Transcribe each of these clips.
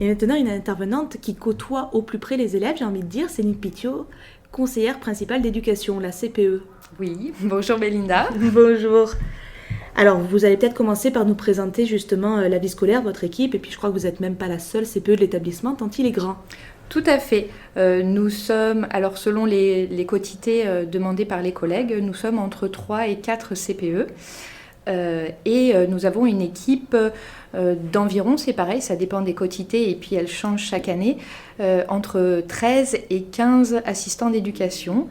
Et maintenant, une intervenante qui côtoie au plus près les élèves, j'ai envie de dire, Céline Pitiot, conseillère principale d'éducation, la CPE. Oui, bonjour Belinda. Bonjour. Alors, vous allez peut-être commencer par nous présenter justement la vie scolaire de votre équipe, et puis je crois que vous n'êtes même pas la seule CPE de l'établissement, tant il est grand. Tout à fait. Nous sommes, alors selon les quotités demandées par les collègues, nous sommes entre 3 et 4 CPE. Nous avons une équipe d'environ, c'est pareil, ça dépend des quotités et puis elle change chaque année, entre 13 et 15 assistants d'éducation.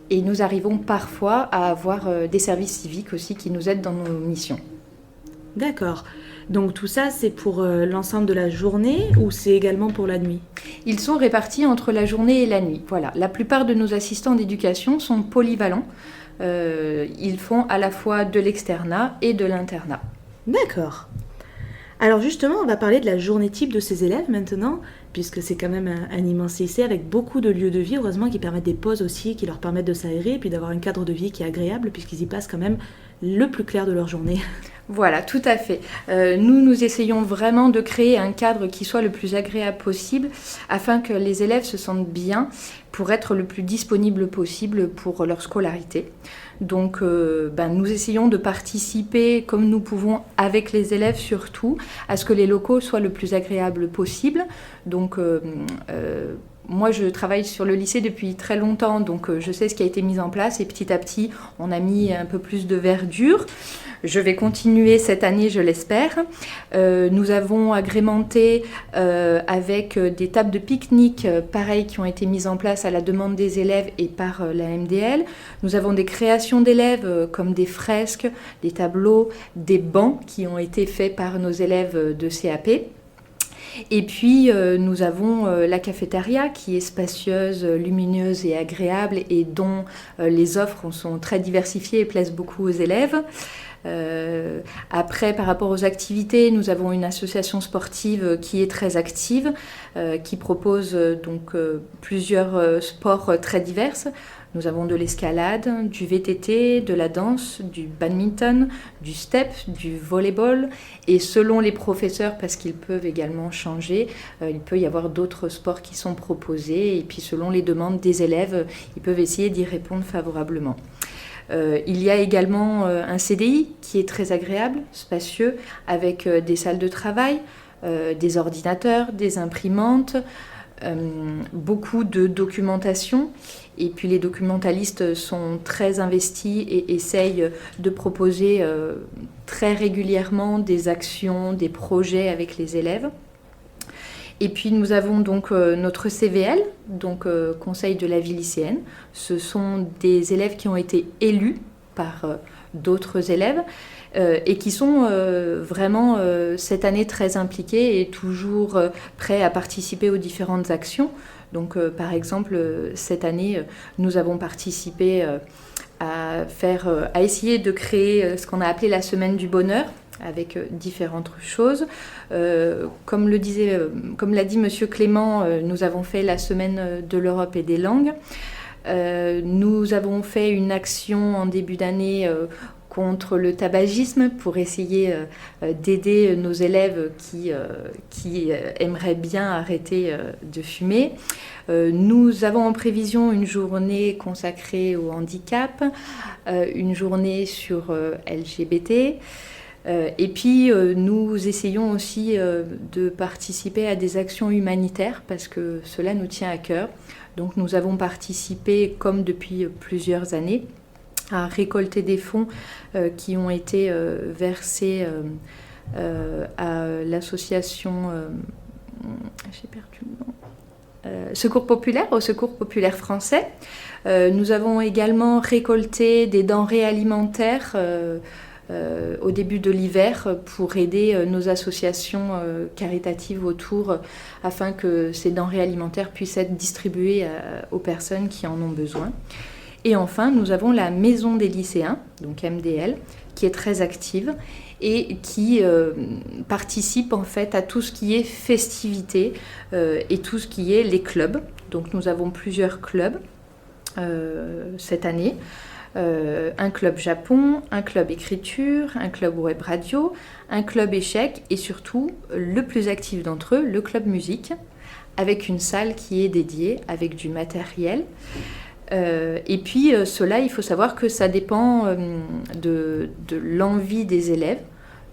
Et nous arrivons parfois à avoir des services civiques aussi qui nous aident dans nos missions. D'accord. Donc tout ça, c'est pour l'ensemble de la journée ou c'est également pour la nuit? Ils sont répartis entre la journée et la nuit. Voilà. La plupart de nos assistants d'éducation sont polyvalents. Ils font à la fois de l'externat et de l'internat. D'accord. Alors justement, on va parler de la journée type de ces élèves maintenant, puisque c'est quand même un immense lycée avec beaucoup de lieux de vie, heureusement, qui permettent des pauses aussi, qui leur permettent de s'aérer, et puis d'avoir un cadre de vie qui est agréable, puisqu'ils y passent quand même le plus clair de leur journée. Voilà, tout à fait. Nous essayons vraiment de créer un cadre qui soit le plus agréable possible afin que les élèves se sentent bien pour être le plus disponible possible pour leur scolarité. Donc, nous essayons de participer comme nous pouvons avec les élèves surtout à ce que les locaux soient le plus agréables possible. Donc, moi, je travaille sur le lycée depuis très longtemps, donc je sais ce qui a été mis en place et petit à petit, on a mis un peu plus de verdure. Je vais continuer cette année, je l'espère. Nous avons agrémenté avec des tables de pique-nique, pareilles, qui ont été mises en place à la demande des élèves et par la MDL. Nous avons des créations d'élèves comme des fresques, des tableaux, des bancs qui ont été faits par nos élèves de CAP. Et puis, nous avons la cafétéria qui est spacieuse, lumineuse et agréable et dont les offres sont très diversifiées et plaisent beaucoup aux élèves. Après, par rapport aux activités, nous avons une association sportive qui est très active, qui propose plusieurs sports très divers. Nous avons de l'escalade, du VTT, de la danse, du badminton, du step, du volleyball. Et selon les professeurs, parce qu'ils peuvent également changer, il peut y avoir d'autres sports qui sont proposés. Et puis selon les demandes des élèves, ils peuvent essayer d'y répondre favorablement. Il y a également un CDI qui est très agréable, spacieux, avec des salles de travail, des ordinateurs, des imprimantes, beaucoup de documentation. Et puis les documentalistes sont très investis et essayent de proposer très régulièrement des actions, des projets avec les élèves. Et puis nous avons donc notre CVL, donc Conseil de la vie lycéenne. Ce sont des élèves qui ont été élus par d'autres élèves et qui sont vraiment cette année très impliqués et toujours prêts à participer aux différentes actions. Donc par exemple, cette année, nous avons participé à essayer de créer ce qu'on a appelé la semaine du bonheur, avec différentes choses. Comme l'a dit Monsieur Clément, nous avons fait la semaine de l'Europe et des langues. Nous avons fait une action en début d'année contre le tabagisme pour essayer d'aider nos élèves qui aimeraient bien arrêter de fumer. Nous avons en prévision une journée consacrée au handicap, une journée sur LGBT. Et puis nous essayons aussi de participer à des actions humanitaires parce que cela nous tient à cœur. Donc nous avons participé, comme depuis plusieurs années, à récolter des fonds qui ont été versés à l'association, j'ai perdu le nom, Secours Populaire, au Secours Populaire Français. Nous avons également récolté des denrées alimentaires au début de l'hiver pour aider nos associations caritatives autour afin que ces denrées alimentaires puissent être distribuées aux personnes qui en ont besoin. Et enfin, nous avons la Maison des lycéens, donc MDL, qui est très active et qui participe en fait à tout ce qui est festivités et tout ce qui est les clubs. Donc nous avons plusieurs clubs cette année. un club Japon, un club écriture, un club web radio, un club échecs et surtout, le plus actif d'entre eux, le club musique, avec une salle qui est dédiée, avec du matériel. Et puis cela, il faut savoir que ça dépend de l'envie des élèves.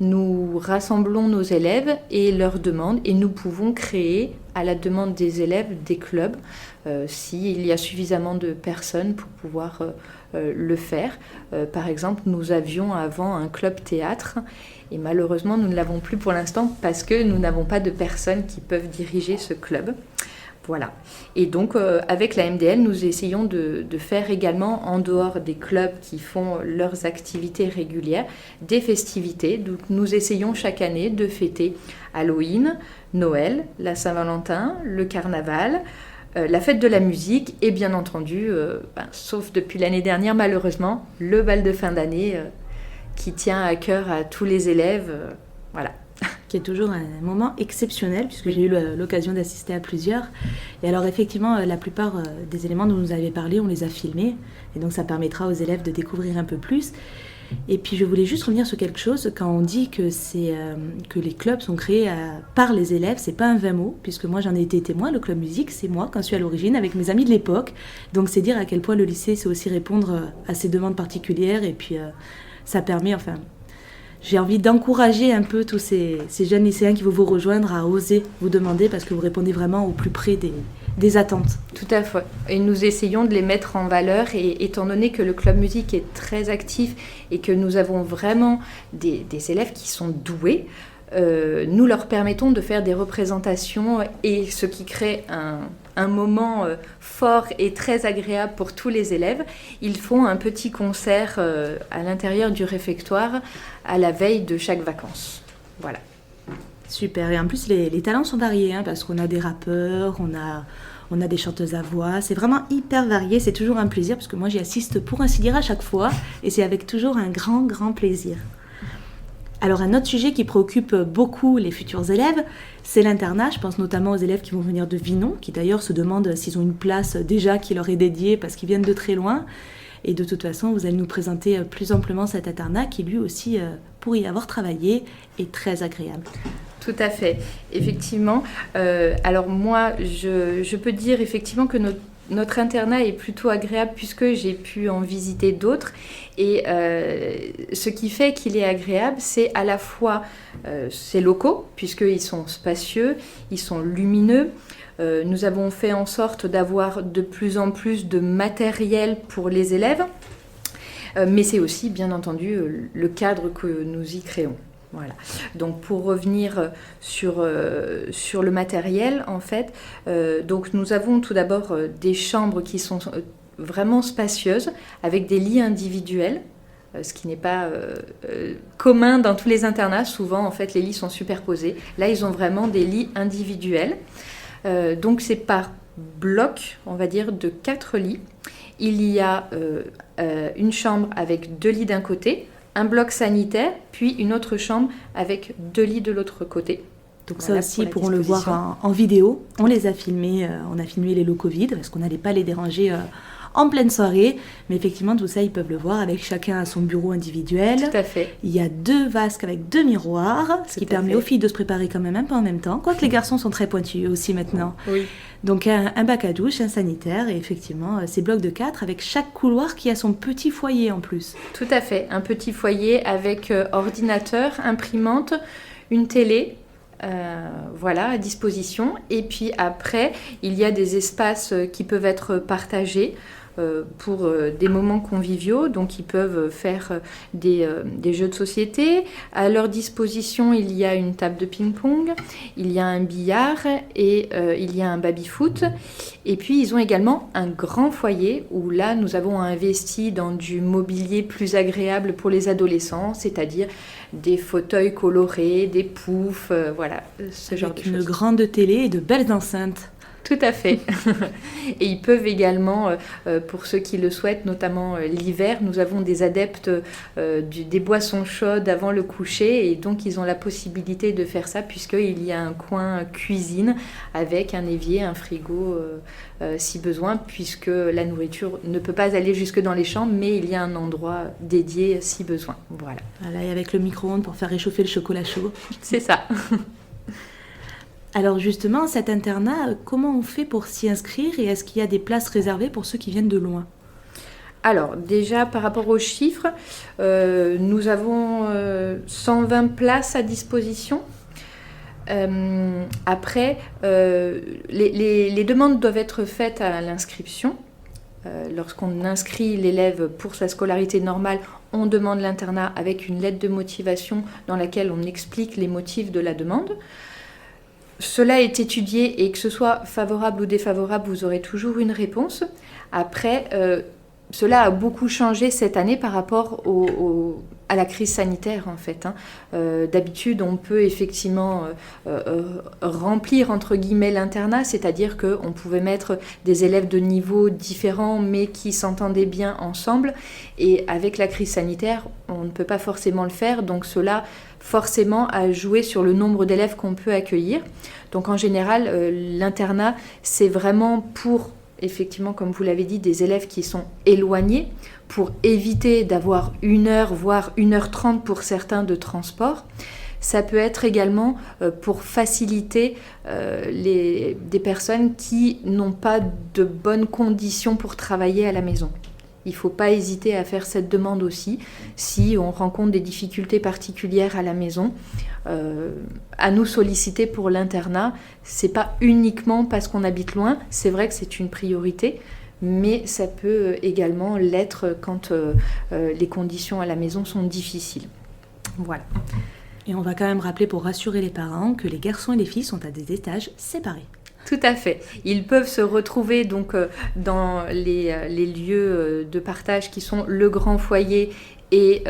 Nous rassemblons nos élèves et leurs demandes et nous pouvons créer à la demande des élèves des clubs s'il y a suffisamment de personnes pour pouvoir le faire. Par exemple, nous avions avant un club théâtre et malheureusement nous ne l'avons plus pour l'instant parce que nous n'avons pas de personnes qui peuvent diriger ce club. Voilà. Et donc, avec la MDL, nous essayons de faire également, en dehors des clubs qui font leurs activités régulières, des festivités. Donc, nous essayons chaque année de fêter Halloween, Noël, la Saint-Valentin, le Carnaval, la fête de la musique et bien entendu, sauf depuis l'année dernière malheureusement, le bal de fin d'année qui tient à cœur à tous les élèves. Voilà. Qui est toujours un moment exceptionnel, puisque j'ai eu l'occasion d'assister à plusieurs. Et alors effectivement, la plupart des éléments dont vous avez parlé, on les a filmés, et donc ça permettra aux élèves de découvrir un peu plus. Et puis je voulais juste revenir sur quelque chose, quand on dit que les clubs sont créés par les élèves, c'est pas un vain mot, puisque moi j'en ai été témoin, le club musique, c'est moi quand je suis à l'origine, avec mes amis de l'époque. Donc c'est dire à quel point le lycée sait aussi répondre à ces demandes particulières, et puis ça permet, j'ai envie d'encourager un peu tous ces jeunes lycéens qui vont vous rejoindre à oser vous demander parce que vous répondez vraiment au plus près des attentes. Tout à fait. Et nous essayons de les mettre en valeur et étant donné que le club musique est très actif et que nous avons vraiment des élèves qui sont doués, nous leur permettons de faire des représentations et ce qui crée un moment fort et très agréable pour tous les élèves. Ils font un petit concert à l'intérieur du réfectoire à la veille de chaque vacances. Voilà. Super. Et en plus, les talents sont variés, parce qu'on a des rappeurs, on a des chanteuses à voix. C'est vraiment hyper varié. C'est toujours un plaisir parce que moi, j'y assiste pour ainsi dire à chaque fois et c'est avec toujours un grand, grand plaisir. Alors un autre sujet qui préoccupe beaucoup les futurs élèves, c'est l'internat. Je pense notamment aux élèves qui vont venir de Vinon, qui d'ailleurs se demandent s'ils ont une place déjà qui leur est dédiée parce qu'ils viennent de très loin. Et de toute façon, vous allez nous présenter plus amplement cet internat qui lui aussi, pour y avoir travaillé, est très agréable. Tout à fait, effectivement. Alors moi, je peux dire effectivement que notre internat est plutôt agréable puisque j'ai pu en visiter d'autres. Et ce qui fait qu'il est agréable, c'est à la fois ses locaux, puisqu'ils sont spacieux, ils sont lumineux. Nous avons fait en sorte d'avoir de plus en plus de matériel pour les élèves. Mais c'est aussi, bien entendu, le cadre que nous y créons. Voilà. Donc pour revenir sur le matériel, en fait, donc nous avons tout d'abord des chambres qui sont vraiment spacieuses, avec des lits individuels, ce qui n'est pas commun dans tous les internats. Souvent, en fait, les lits sont superposés. Là, ils ont vraiment des lits individuels. Donc c'est par bloc, on va dire, de 4 lits. Il y a une chambre avec 2 lits d'un côté, un bloc sanitaire, puis une autre chambre avec 2 lits de l'autre côté. Donc voilà, ça aussi, pourront le voir en vidéo. On les a filmés, on a filmé les locaux vides, parce qu'on n'allait pas les déranger en pleine soirée. Mais effectivement, tout ça, ils peuvent le voir avec chacun à son bureau individuel. Tout à fait. Il y a 2 vasques avec 2 miroirs, ce qui permet aux filles de se préparer quand même un peu en même temps. Quoique les garçons sont très pointus aussi maintenant. Oui. Donc un bac à douche, un sanitaire et effectivement ces blocs de 4 avec chaque couloir qui a son petit foyer en plus. Tout à fait, un petit foyer avec ordinateur, imprimante, une télé, voilà, à disposition. Et puis après, il y a des espaces qui peuvent être partagés pour des moments conviviaux, donc ils peuvent faire des jeux de société. À leur disposition, il y a une table de ping-pong, il y a un billard et il y a un baby-foot. Et puis ils ont également un grand foyer où là nous avons investi dans du mobilier plus agréable pour les adolescents, c'est-à-dire des fauteuils colorés, des poufs, voilà, ce genre de choses. Une grande télé et de belles enceintes. Tout à fait. Et ils peuvent également, pour ceux qui le souhaitent, notamment l'hiver, nous avons des adeptes des boissons chaudes avant le coucher et donc ils ont la possibilité de faire ça puisqu'il y a un coin cuisine avec un évier, un frigo si besoin, puisque la nourriture ne peut pas aller jusque dans les chambres, mais il y a un endroit dédié si besoin. Voilà. Voilà, et avec le micro-ondes pour faire réchauffer le chocolat chaud. C'est ça. Alors justement, cet internat, comment on fait pour s'y inscrire et est-ce qu'il y a des places réservées pour ceux qui viennent de loin ? Alors déjà par rapport aux chiffres, nous avons 120 places à disposition. Après, les demandes doivent être faites à l'inscription. Lorsqu'on inscrit l'élève pour sa scolarité normale, on demande l'internat avec une lettre de motivation dans laquelle on explique les motifs de la demande. Cela est étudié et que ce soit favorable ou défavorable, vous aurez toujours une réponse. Après, cela a beaucoup changé cette année par rapport à la crise sanitaire en fait. D'habitude, on peut effectivement remplir entre guillemets l'internat, c'est-à-dire qu'on pouvait mettre des élèves de niveaux différents mais qui s'entendaient bien ensemble. Et avec la crise sanitaire, on ne peut pas forcément le faire, donc cela forcément a joué sur le nombre d'élèves qu'on peut accueillir. Donc en général, l'internat, c'est vraiment pour effectivement, comme vous l'avez dit, des élèves qui sont éloignés pour éviter d'avoir 1 heure, voire 1h30 pour certains de transport. Ça peut être également pour faciliter des personnes qui n'ont pas de bonnes conditions pour travailler à la maison. Il ne faut pas hésiter à faire cette demande aussi si on rencontre des difficultés particulières à la maison. À nous solliciter pour l'internat, ce n'est pas uniquement parce qu'on habite loin, c'est vrai que c'est une priorité, mais ça peut également l'être quand les conditions à la maison sont difficiles. Voilà. Et on va quand même rappeler pour rassurer les parents que les garçons et les filles sont à des étages séparés. Tout à fait. Ils peuvent se retrouver donc dans les lieux de partage qui sont le grand foyer et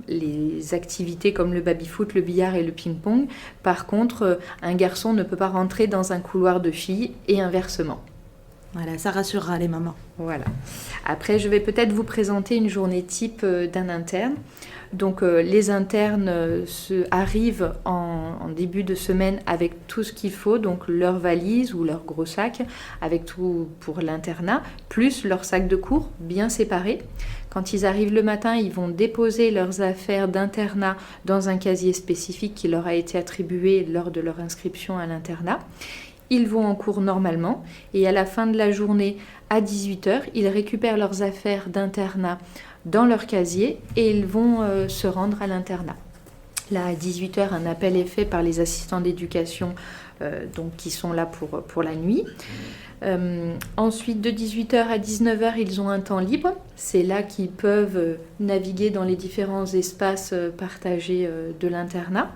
les activités comme le baby-foot, le billard et le ping-pong. Par contre, un garçon ne peut pas rentrer dans un couloir de filles et inversement. Voilà, ça rassurera les mamans. Voilà. Après, je vais peut-être vous présenter une journée type d'un interne. Donc les internes arrivent en début de semaine avec tout ce qu'il faut, donc leur valise ou leur gros sac, avec tout pour l'internat, plus leur sac de cours bien séparés. Quand ils arrivent le matin, ils vont déposer leurs affaires d'internat dans un casier spécifique qui leur a été attribué lors de leur inscription à l'internat. Ils vont en cours normalement et à la fin de la journée, à 18h, ils récupèrent leurs affaires d'internat dans leur casier et ils vont se rendre à l'internat. Là, à 18h, un appel est fait par les assistants d'éducation donc, qui sont là pour la nuit. Ensuite, de 18h à 19h, ils ont un temps libre. C'est là qu'ils peuvent naviguer dans les différents espaces partagés de l'internat.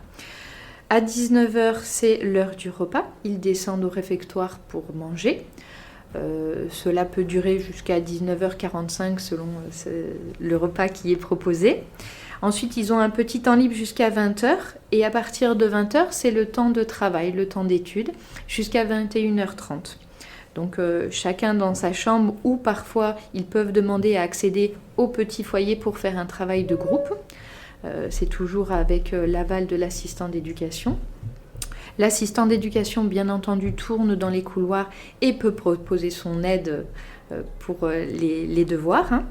À 19h, c'est l'heure du repas. Ils descendent au réfectoire pour manger. Cela peut durer jusqu'à 19h45 selon le repas qui est proposé. Ensuite, ils ont un petit temps libre jusqu'à 20h et à partir de 20h, c'est le temps de travail, le temps d'études, jusqu'à 21h30. Donc chacun dans sa chambre ou parfois ils peuvent demander à accéder au petit foyer pour faire un travail de groupe. C'est toujours avec l'aval de l'assistant d'éducation. L'assistant d'éducation, bien entendu, tourne dans les couloirs et peut proposer son aide pour les devoirs.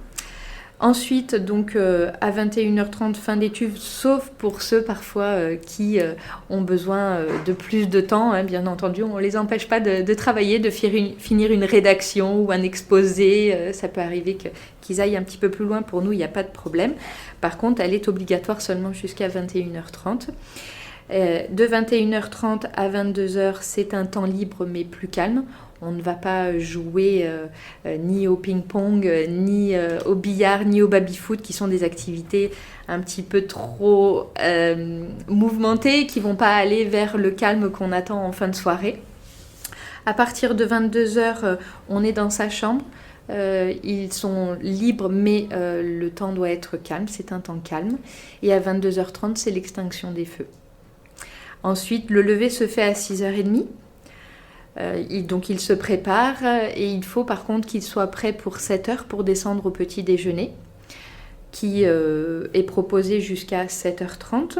Ensuite, donc, à 21h30, fin d'études, sauf pour ceux parfois qui ont besoin de plus de temps, bien entendu, on ne les empêche pas de travailler, de finir une rédaction ou un exposé. Ça peut arriver qu'ils aillent un petit peu plus loin. Pour nous, il n'y a pas de problème. Par contre, elle est obligatoire seulement jusqu'à 21h30. De 21h30 à 22h, c'est un temps libre mais plus calme. On ne va pas jouer ni au ping-pong, ni au billard, ni au baby-foot, qui sont des activités un petit peu trop mouvementées, qui ne vont pas aller vers le calme qu'on attend en fin de soirée. À partir de 22h, on est dans sa chambre. Ils sont libres, mais le temps doit être calme, c'est un temps calme. Et à 22h30, c'est l'extinction des feux. Ensuite, le lever se fait à 6h30. Donc il se prépare et il faut par contre qu'il soit prêt pour 7 heures pour descendre au petit déjeuner qui est proposé jusqu'à 7h30.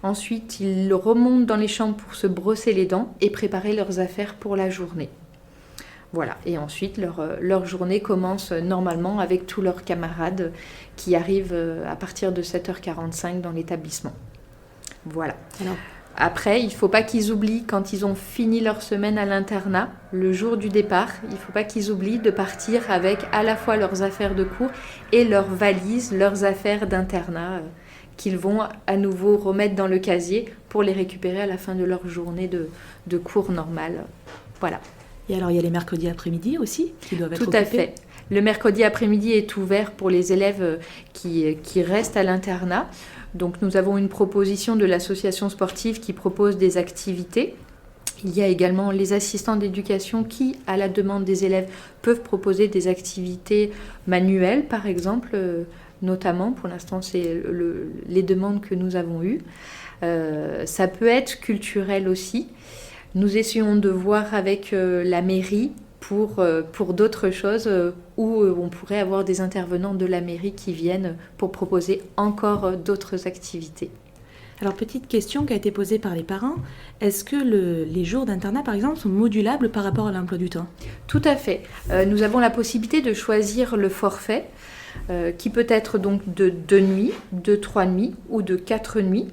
Ensuite, ils remontent dans les chambres pour se brosser les dents et préparer leurs affaires pour la journée. Voilà, et ensuite leur journée commence normalement avec tous leurs camarades qui arrivent à partir de 7h45 dans l'établissement. Voilà. Alors, après, il ne faut pas qu'ils oublient, quand ils ont fini leur semaine à l'internat, le jour du départ, il ne faut pas qu'ils oublient de partir avec à la fois leurs affaires de cours et leurs valises, leurs affaires d'internat qu'ils vont à nouveau remettre dans le casier pour les récupérer à la fin de leur journée de cours normal. Voilà. Et alors, il y a les mercredis après-midi aussi qui doivent être occupés. Tout à fait. Le mercredi après-midi est ouvert pour les élèves qui restent à l'internat. Donc, nous avons une proposition de l'association sportive qui propose des activités. Il y a également les assistants d'éducation qui, à la demande des élèves, peuvent proposer des activités manuelles, par exemple, notamment. Pour l'instant, c'est les demandes que nous avons eues. Ça peut être culturel aussi. Nous essayons de voir avec la mairie pour d'autres choses où on pourrait avoir des intervenants de la mairie qui viennent pour proposer encore d'autres activités. Alors, petite question qui a été posée par les parents, est-ce que les jours d'internat, par exemple, sont modulables par rapport à l'emploi du temps ? Tout à fait. Nous avons la possibilité de choisir le forfait qui peut être donc de 2 nuits, de 3 nuits ou de 4 nuits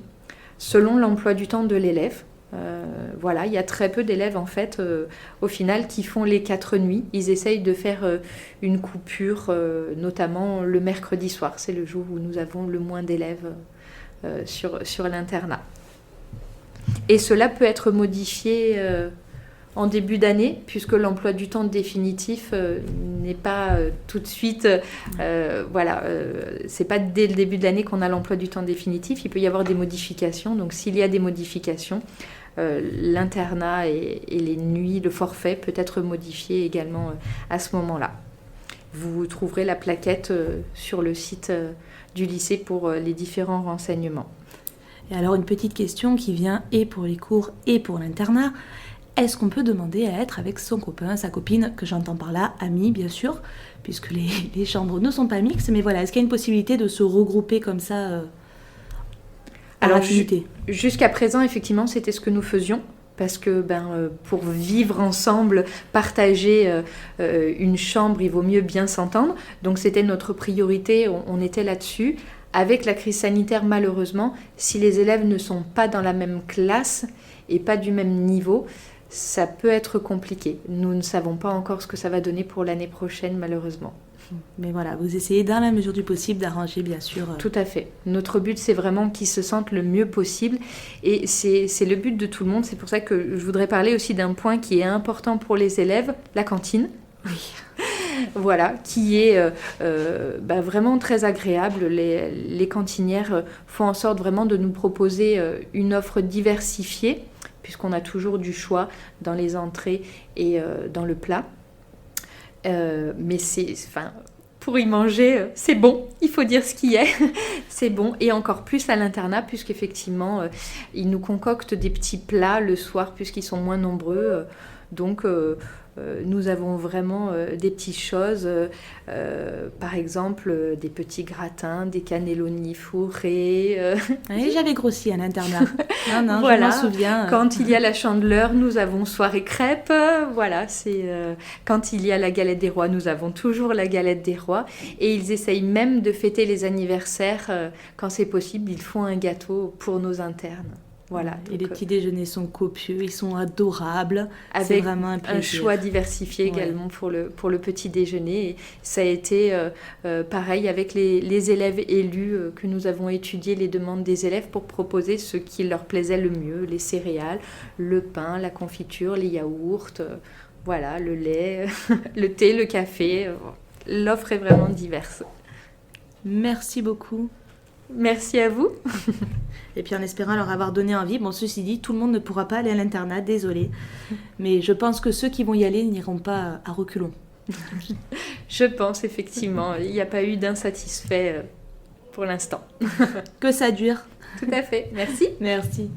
selon l'emploi du temps de l'élève. Voilà, il y a très peu d'élèves en fait au final qui font les 4 nuits. Ils essayent de faire une coupure, notamment le mercredi soir. C'est le jour où nous avons le moins d'élèves sur l'internat. Et cela peut être modifié en début d'année, puisque l'emploi du temps définitif n'est pas tout de suite... c'est pas dès le début de l'année qu'on a l'emploi du temps définitif. Il peut y avoir des modifications. Donc s'il y a des modifications, l'internat et les nuits, le forfait peut être modifié également à ce moment-là. Vous trouverez la plaquette sur le site du lycée pour les différents renseignements. Et alors une petite question qui vient et pour les cours et pour l'internat. Est-ce qu'on peut demander à être avec son copain, sa copine, que j'entends par là, ami bien sûr, puisque les chambres ne sont pas mixtes, mais voilà, est-ce qu'il y a une possibilité de se regrouper comme ça Alors, affinité ? Jusqu'à présent, effectivement, c'était ce que nous faisions, parce que pour vivre ensemble, partager une chambre, il vaut mieux bien s'entendre. Donc c'était notre priorité, on était là-dessus. Avec la crise sanitaire, malheureusement, si les élèves ne sont pas dans la même classe et pas du même niveau, ça peut être compliqué. Nous ne savons pas encore ce que ça va donner pour l'année prochaine, malheureusement. Mais voilà, vous essayez dans la mesure du possible d'arranger, bien sûr. Tout à fait. Notre but, c'est vraiment qu'ils se sentent le mieux possible. Et c'est le but de tout le monde. C'est pour ça que je voudrais parler aussi d'un point qui est important pour les élèves, la cantine. Oui. Voilà, qui est vraiment très agréable. Les cantinières font en sorte vraiment de nous proposer une offre diversifiée, puisqu'on a toujours du choix dans les entrées et dans le plat. Mais pour y manger, c'est bon, il faut dire ce qui est, c'est bon. Et encore plus à l'internat, puisqu'effectivement, ils nous concoctent des petits plats le soir, puisqu'ils sont moins nombreux. Donc, nous avons vraiment des petites choses, par exemple des petits gratins, des cannellonis fourrés. Oui, j'avais grossi à l'internat. Non, voilà. Je m'en souviens. Quand il y a la Chandeleur, nous avons soirée crêpes. Voilà, quand il y a la galette des rois, nous avons toujours la galette des rois. Et ils essayent même de fêter les anniversaires. Quand c'est possible, ils font un gâteau pour nos internes. Voilà, et les petits déjeuners sont copieux, ils sont adorables. Avec c'est vraiment un choix diversifié également pour le petit déjeuner. Et ça a été pareil avec les élèves élus que nous avons étudié les demandes des élèves pour proposer ce qui leur plaisait le mieux, les céréales, le pain, la confiture, les yaourts, voilà, le lait, le thé, le café. L'offre est vraiment diverse. Merci beaucoup. Merci à vous. Et puis en espérant leur avoir donné envie. Bon, ceci dit, tout le monde ne pourra pas aller à l'internat, désolé. Mais je pense que ceux qui vont y aller n'iront pas à reculons. Je pense, effectivement. Il n'y a pas eu d'insatisfait pour l'instant. Que ça dure. Tout à fait. Merci. Merci.